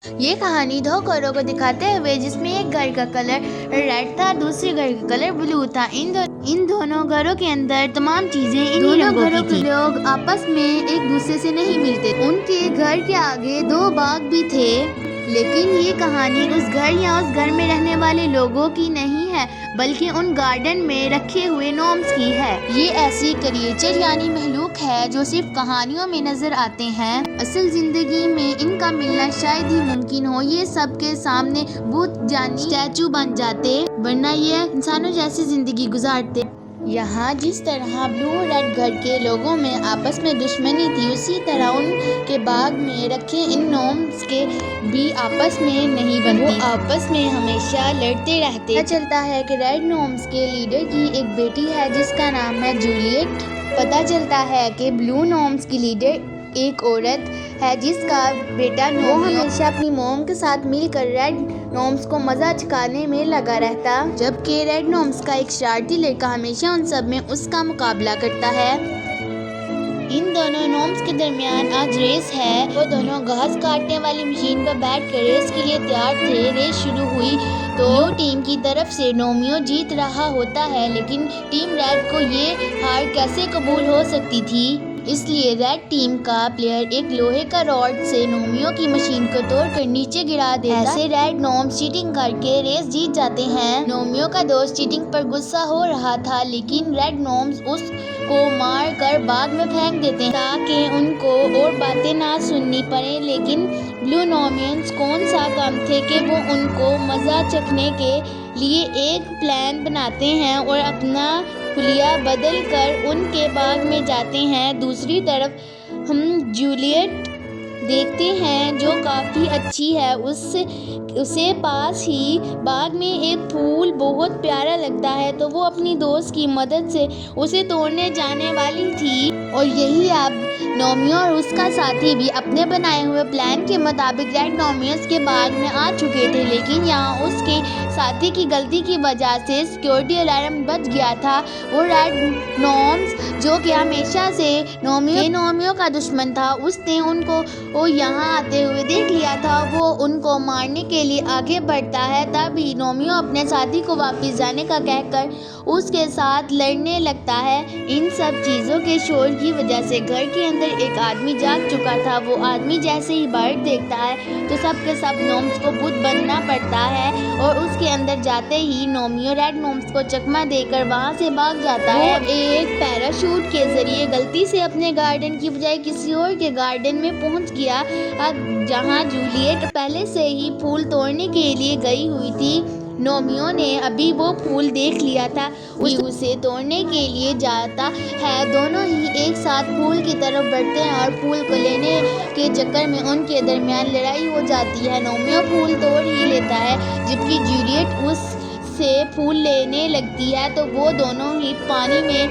یہ کہانی دو گھروں کو دکھاتے ہوئے جس میں ایک گھر کا کلر ریڈ تھا، دوسرے گھر کا کلر بلو تھا۔ ان دونوں گھروں کے اندر تمام چیزیں انہی رنگوں کی تھیں۔ لوگ آپس میں ایک دوسرے سے نہیں ملتے۔ ان کے گھر کے آگے 2 باغ بھی تھے، لیکن یہ کہانی اس گھر یا اس گھر میں رہنے والے لوگوں کی نہیں ہے، بلکہ ان گارڈن میں رکھے ہوئے نومز کی ہے۔ یہ ایسی کریچر یعنی مخلوق ہے جو صرف کہانیوں میں نظر آتے ہیں۔ اصل زندگی میں ان کا ملنا شاید ہی ممکن ہو۔ یہ سب کے سامنے بت جانی اسٹیچو بن جاتے، ورنہ یہ انسانوں جیسی زندگی گزارتے۔ یہاں جس طرح بلو اور ریڈ گھر کے لوگوں میں آپس میں دشمنی تھی، اسی طرح ان کے باغ میں رکھے ان نومز کے بھی آپس میں نہیں بنتی۔ وہ آپس میں ہمیشہ لڑتے رہتے۔ پتہ چلتا ہے کہ ریڈ نومز کے لیڈر کی ایک بیٹی ہے جس کا نام ہے جولیٹ۔ پتہ چلتا ہے کہ بلو نومز کی لیڈر ایک عورت ہے جس کا بیٹا نومیو۔ وہ ہمیشہ اپنی موم کے ساتھ مل کر ریڈ نومز کو مزہ چکھانے میں لگا رہتا، جبکہ ریڈ نومز کا ایک شرارتی لڑکا ہمیشہ ان سب میں اس کا مقابلہ کرتا ہے۔ ان دونوں نومز کے درمیان آج ریس ہے۔ وہ دونوں گھاس کاٹنے والی مشین پر بیٹھ کر ریس کے لیے تیار تھے۔ ریس شروع ہوئی تو بلو ٹیم کی طرف سے نومیو جیت رہا ہوتا ہے، لیکن ٹیم ریڈ کو یہ ہار کیسے قبول ہو سکتی تھی؟ اس لیے ریڈ ٹیم کا پلیئر ایک لوہے کا راڈ سے نومیو کی مشین کو توڑ کر نیچے گرا دیتا ہے۔ ایسے ریڈ نومز چیٹنگ کر کے ریس جیت جاتے ہیں۔ نومیو کا دوست چیٹنگ پر غصہ ہو رہا تھا، لیکن ریڈ نومز اس کو مار کر باغ میں پھینک دیتے ہیں تاکہ ان کو اور باتیں نہ سننی پڑیں، لیکن بلو نومیوز کون سا کم تھے کہ وہ ان کو مزہ چکھنے کے لیے ایک پلان بناتے ہیں اور اپنا حلیہ بدل کر ان کے باغ میں جاتے ہیں۔ دوسری طرف ہم جولیٹ دیکھتے ہیں جو کافی اچھی ہے۔ اسے پاس ہی باغ میں ایک پھول بہت پیارا لگتا ہے تو وہ اپنی دوست کی مدد سے اسے توڑنے جانے والی تھی، اور یہی اب نومیو اور اس کا ساتھی بھی اپنے بنائے ہوئے پلان کے مطابق ریڈ نومیوز کے باغ میں آ چکے تھے، لیکن یہاں اس کے ساتھی کی غلطی کی وجہ سے سیکیورٹی الارم بج گیا تھا۔ وہ ریڈ نومز جو کہ ہمیشہ سے نومیو کا دشمن تھا، اس نے ان کو یہاں آتے ہوئے دیکھ لیا تھا۔ وہ ان کو مارنے کے لیے آگے بڑھتا ہے، تبھی نومیو اپنے ساتھی کو واپس جانے کا کہہ کر اس کے ساتھ لڑنے لگتا ہے۔ ان سب چیزوں کے شور کی وجہ سے گھر کے اندر ایک آدمی جاگ چکا تھا۔ وہ آدمی جیسے ہی باہر دیکھتا ہے تو سب کے سب نومز کو بت بننا پڑتا ہے، اور اس کے اندر جاتے ہی نومیو ریڈ نومز کو چکمہ دے کر وہاں سے بھاگ جاتا ہے۔ وہ ایک پیراشوٹ کے ذریعے غلطی سے اپنے گارڈن کی بجائے کسی اور کے گارڈن میں پہنچ گیا، جہاں جولیٹ پہلے سے ہی پھول توڑنے کے لیے گئی ہوئی تھی۔ نومیو نے ابھی وہ پھول دیکھ لیا تھا، اسے توڑنے کے لیے جاتا ہے۔ دونوں ہی ایک ساتھ پھول کی طرف بڑھتے ہیں اور پھول کو لینے کے چکر میں ان کے درمیان لڑائی ہو جاتی ہے۔ نومیو پھول توڑ ہی لیتا ہے، جبکہ جولیٹ اس سے پھول لینے لگتی ہے تو وہ دونوں ہی پانی میں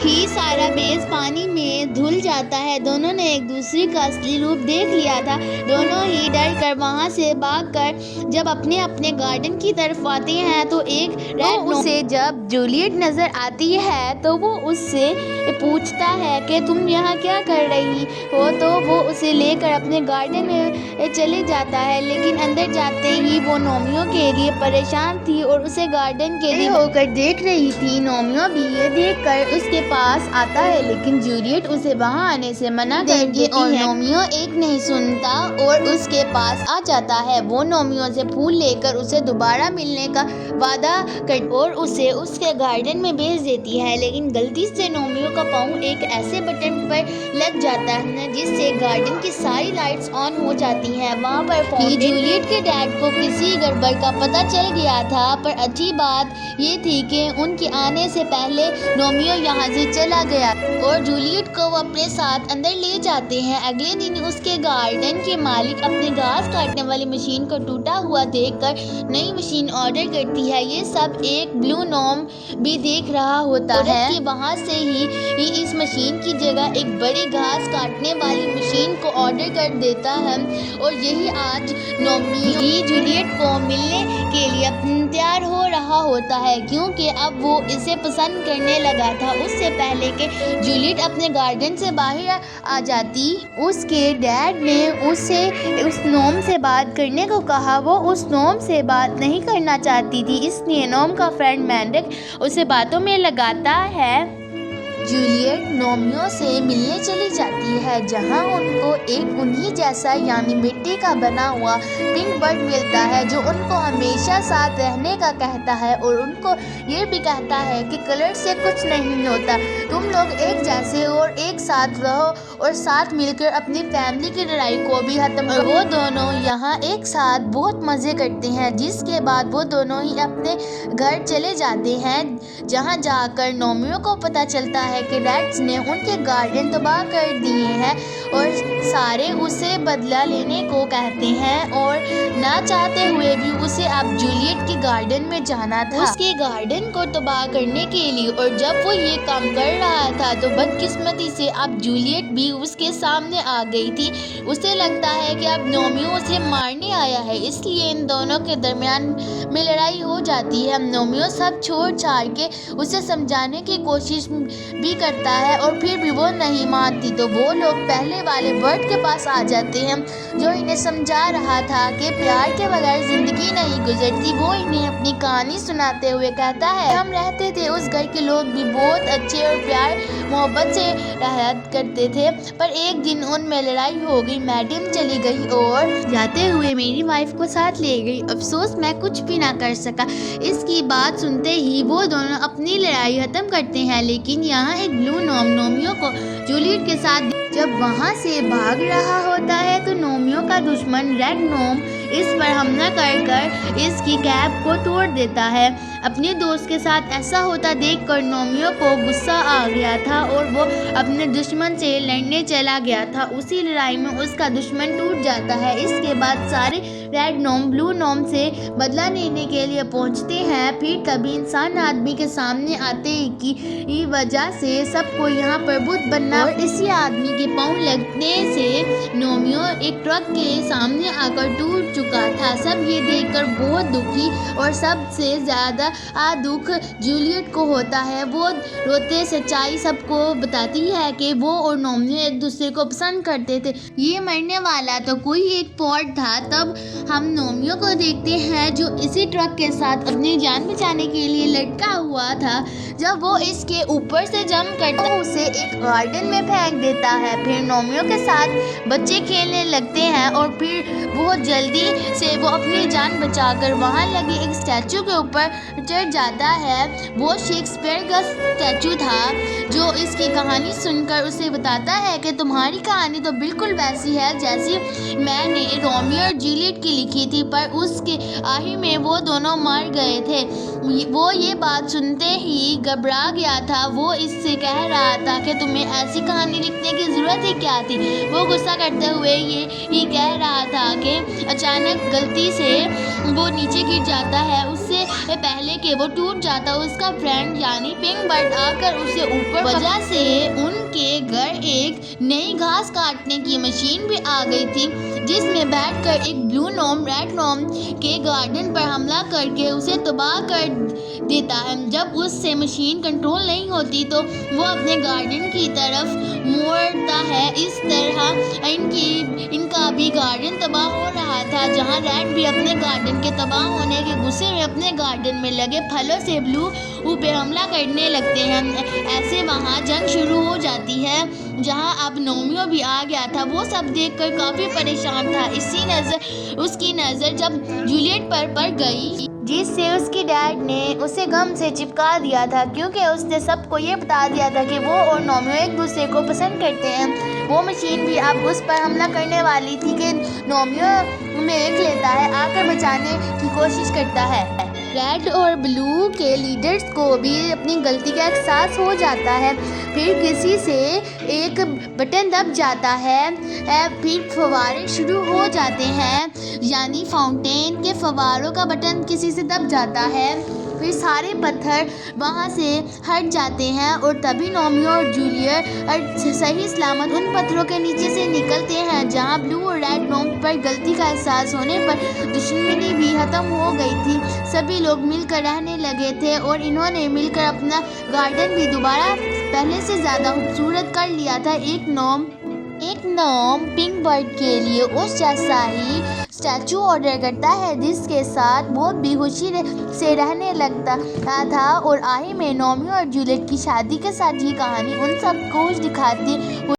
ہی سارا بیس پانی میں دھل جاتا ہے۔ دونوں نے ایک دوسرے کا اصلی روپ دیکھ لیا تھا۔ دونوں ہی ڈر کر وہاں سے بھاگ کر جب اپنے گارڈن کی طرف آتے ہیں تو ایک ریڈ نومز سے جب جولیٹ نظر آتی ہے تو وہ اس سے پوچھتا ہے کہ تم یہاں کیا کر رہی ہو، تو وہ اسے لے کر اپنے گارڈن میں چلے جاتا ہے، لیکن اندر جاتے ہی وہ نومیو کے لیے پریشان تھی اور اسے گارڈن کے لیے ہو کر دیکھ رہی تھی۔ نومیو بھی یہ دیکھ کر اس کے پاس آتا ہے، لیکن جولیٹ اسے وہاں آنے سے منع کر دیتی ہے، اور نومیو ایک نہیں سنتا اور اس کے پاس آ جاتا ہے۔ وہ نومیو سے پھول لے کر اسے دوبارہ ملنے کا وعدہ کرتی اور اسے اس کے گارڈن میں بھیج دیتی ہے، لیکن غلطی سے نومیو کا پاؤں ایک ایسے بٹن پر لگ جاتا ہے جس سے گارڈن کی ساری لائٹس آن ہو جاتی ہیں۔ وہاں پر جولیٹ کے ڈیڈ کو کسی گڑبڑ کا پتہ چل گیا تھا، پر اچھی بات یہ تھی کہ ان کے آنے سے پہلے نومیو یہاں سے چلا گیا اور جولیٹ کو وہ اپنے ساتھ اندر لے جاتے ہیں۔ اگلے دن اس کے گارڈن کے مالک اپنے گھاس کاٹنے والی مشین کو ٹوٹا ہوا دیکھ کر نئی مشین آرڈر کرتی ہے۔ یہ سب ایک بلو نوم بھی دیکھ رہا ہوتا ہے کہ وہاں سے ہی اس مشین کی جگہ ایک بڑی گھاس کاٹنے والی مشین کو آرڈر کر دیتا ہے، اور یہی آج نومیو جولیٹ کو ملنے کے لیے تیار ہو رہا ہوتا ہے، کیونکہ اب وہ اسے پسند کرنے لگا تھا۔ اس سے پہلے کہ جولیٹ اپنے گارڈن سے باہر آ جاتی، اس کے ڈیڈ نے اسے اس نوم نوم سے بات کرنے کو کہا، وہ اس نوم سے بات نہیں کرنا چاہتی تھی، اس لیے نوم کا فرینڈ مینڈک اسے باتوں میں لگاتا ہے۔ جولیٹ نومیو سے ملنے چلی جاتی ہے، جہاں ان کو ایک انہی جیسا یعنی مٹی کا بنا ہوا پنک برڈ ملتا ہے جو ان کو ہمیشہ ساتھ رہنے کا کہتا ہے اور ان کو یہ بھی کہتا ہے کہ کلر سے کچھ نہیں ہوتا، تم لوگ ایک جیسے اور ایک ساتھ رہو اور ساتھ مل کر اپنی فیملی کی لڑائی کو بھی ختم کرو۔ وہ دونوں یہاں ایک ساتھ بہت مزے کرتے ہیں، جس کے بعد وہ دونوں ہی اپنے گھر چلے جاتے ہیں، جہاں جا کر نومیو کو پتہ چلتا ہے کہ ریڈز نے ان کے گارڈن تباہ کر دیے ہیں اور سارے اسے بدلہ لینے کو کہتے ہیں اور نہ چاہتے ہوئے بھی اسے اب جولیٹ کے گارڈن میں جانا تھا، اس کے گارڈن کو تباہ کرنے کے لیے۔ اور جب وہ یہ کام کر رہا تھا تو بدقسمتی سے اب جولیٹ بھی اس کے سامنے آ گئی تھی، اسے لگتا ہے کہ اب نومیو اسے مارنے آیا ہے، اس لیے ان دونوں کے درمیان میں لڑائی ہو جاتی ہے۔ نومیو سب چھوڑ چھاڑ کے اسے سمجھانے کی کوشش بھی کرتا ہے اور پھر بھی وہ نہیں مانتی، تو وہ لوگ پہلے والے برڈ کے پاس آ جاتے ہیں جو انہیں سمجھا رہا تھا کہ پیار کے بغیر زندگی نہیں گزرتی۔ وہ انہیں اپنی کہانی سناتے ہوئے کہتا ہے، ہم رہتے تھے اس گھر کے لوگ بھی بہت اچھے اور پیار محبت سے رہا کرتے تھے، پر ایک دن ان میں لڑائی ہو گئی، میڈم چلی گئی اور جاتے ہوئے میری وائف کو ساتھ لے گئی، افسوس میں کچھ بھی نہ کر سکا۔ اس کی بات سنتے ہی وہ دونوں اپنی لڑائی ختم کرتے ہیں، لیکن یہاں ایک بلو نوم نومیو کو جولیٹ کے ساتھ جب وہاں سے بھاگ رہا ہوتا ہے تو نومیو کا دشمن ریڈ نوم اس پر حملہ کر اس کی کیپ کو توڑ دیتا ہے۔ اپنے دوست کے ساتھ ایسا ہوتا دیکھ کر نومیو کو غصہ آ گیا تھا اور وہ اپنے دشمن سے لڑنے چلا گیا تھا، اسی لڑائی میں اس کا دشمن ٹوٹ جاتا ہے۔ اس کے بعد سارے ریڈ نوم بلو نوم سے بدلہ لینے کے لیے پہنچتے ہیں، پھر تبھی انسان آدمی کے سامنے آتے کی وجہ سے سب کو یہاں پر بت بننا اور اسی آدمی کے پاؤں لگنے سے نومیو ایک ٹرک کے سامنے آ کر ٹوٹ چکا تھا۔ سب یہ دیکھ کر بہت دکھی اور سب سے زیادہ دکھ جولیٹ کو ہوتا ہے، وہ روتے سچائی سب کو بتاتی ہے کہ وہ اور نومیو ایک دوسرے کو پسند کرتے تھے، یہ مرنے والا تو کوئی ایک فراڈ تھا۔ تب ہم نومیو کو دیکھتے ہیں جو اسی ٹرک کے ساتھ اپنی جان بچانے کے لیے لٹکا ہوا تھا، جب وہ اس کے اوپر سے جمپ کرتا اسے ایک گارڈن میں پھینک دیتا ہے، پھر نومیو کے ساتھ بچے کھیلنے لگتے ہیں اور پھر بہت جلدی سے وہ اپنی جان بچا کر وہاں لگے ایک اسٹیچو کے اوپر چڑھ جاتا ہے۔ وہ شیکسپیئر کا اسٹیچو تھا جو اس کی کہانی سن کر اسے بتاتا ہے کہ تمہاری کہانی تو بالکل ویسی ہے جیسی میں نے رومیو اور جولیٹ کی لکھی تھی، پر اس کے آخر میں وہ دونوں مر گئے تھے۔ وہ یہ بات سنتے ہی گھبرا گیا تھا، وہ اس سے کہہ رہا تھا کہ تمہیں ایسی کہانی لکھنے کی ضرورت ہی کیا تھی۔ وہ غصہ کرتے ہوئے یہ کہہ رہا تھا کہ اچانک غلطی سے وہ نیچے گر جاتا ہے، اس سے پہلے کہ وہ ٹوٹ جاتا اس کا فرینڈ یعنی پنک برڈ آ کر اسے اوپر وجہ سے ان کے گھر ایک نئی گھاس کاٹنے کی مشین بھی آ گئی تھی، جس میں بیٹھ کر ایک بلو نوم ریڈ نوم کے گارڈن پر حملہ کر کے اسے تباہ کر دیتا ہے۔ جب اس سے مشین کنٹرول نہیں ہوتی تو وہ اپنے گارڈن کی طرف موڑتا ہے، اس طرح ان کا بھی گارڈن تباہ ہو رہا تھا، جہاں ریڈ بھی اپنے گارڈن کے تباہ ہونے کے غصے میں اپنے گارڈن میں لگے پھلوں سے بلو پہ حملہ کرنے لگتے ہیں۔ ایسے وہاں جنگ شروع ہو جاتی ہے، جہاں اب نومیو بھی آ گیا تھا، وہ سب دیکھ کر کافی پریشان تھا۔ اس کی نظر جب جولیٹ پر پڑ گئی، جس سے اس کی ڈیڈ نے اسے غم سے چپکا دیا تھا، کیونکہ اس نے سب کو یہ بتا دیا تھا کہ وہ اور نومیو ایک دوسرے کو پسند کرتے ہیں۔ وہ مشین بھی اب اس پر حملہ کرنے والی تھی کہ نومیو دیکھ لیتا ہے، آ کر بچانے کی کوشش کرتا ہے۔ ریڈ اور بلو کے لیڈرز کو بھی اپنی غلطی کا احساس ہو جاتا ہے، پھر کسی سے ایک بٹن دب جاتا ہے، پھر فوارے شروع ہو جاتے ہیں، یعنی فاؤنٹین کے فواروں کا بٹن کسی سے دب جاتا ہے، پھر سارے پتھر وہاں سے ہٹ جاتے ہیں اور تبھی نومیو اور جولیٹ صحیح سلامت ان پتھروں کے نیچے سے نکلتے ہیں، جہاں بلو اور ریڈ نوم پر غلطی کا احساس ہونے پر دشمنی بھی ختم ہو گئی تھی۔ سبھی لوگ مل کر رہنے لگے تھے اور انہوں نے مل کر اپنا گارڈن بھی دوبارہ پہلے سے زیادہ خوبصورت کر لیا تھا۔ ایک نوم پنک برڈ کے لیے اس جیسا ہی اسٹیچو آرڈر کرتا ہے جس کے ساتھ وہ بے ہوشی سے رہنے لگتا تھا، اور آخر میں رومیو اور جولیٹ کی شادی کے ساتھ یہ کہانی ان سب کو دکھاتی